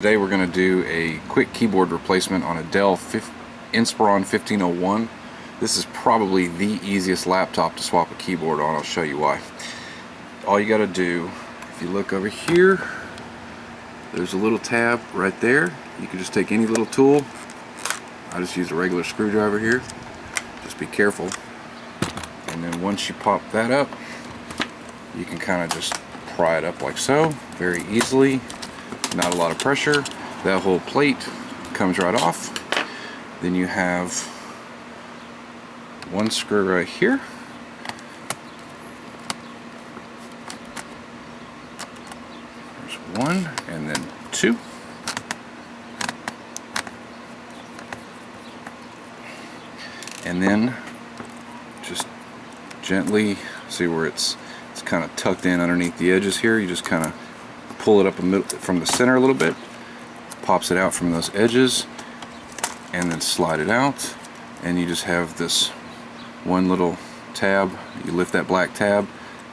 Today we're going to do a quick keyboard replacement on a Dell Inspiron 1501. This is probably the easiest laptop to swap a keyboard on. I'll show you why. All you got to do, if you look over here, there's a little tab right there. You can just take any little tool. I just use a regular screwdriver here. Just be careful. And then once you pop that up, you can kind of just pry it up like so, very easily. Not a lot of pressure. That whole plate comes right off. Then you have one screw right here. There's one, and then two. And then just gently, see where it's kind of tucked in underneath the edges here. You just kind of pull it up from the center a little bit, pops it out from those edges, and then slide it out, and you just have this one little tab. You lift that black tab,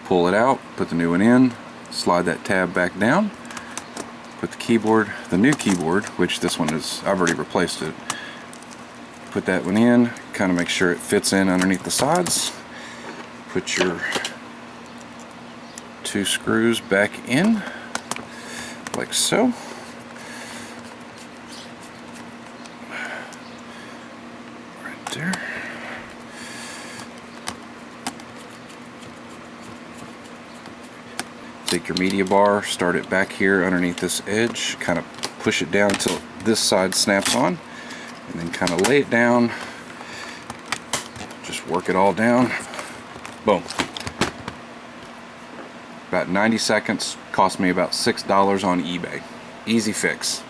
pull it out, put the new one in, slide that tab back down, put the new keyboard, which this one is, I've already replaced it, put that one in, kind of make sure it fits in underneath the sides, put your two screws back in like so. Right there. Take your media bar, start it back here underneath this edge, kind of push it down until this side snaps on, and then kind of lay it down. Just work it all down. Boom. About 90 seconds, cost me about $6 on eBay. Easy fix.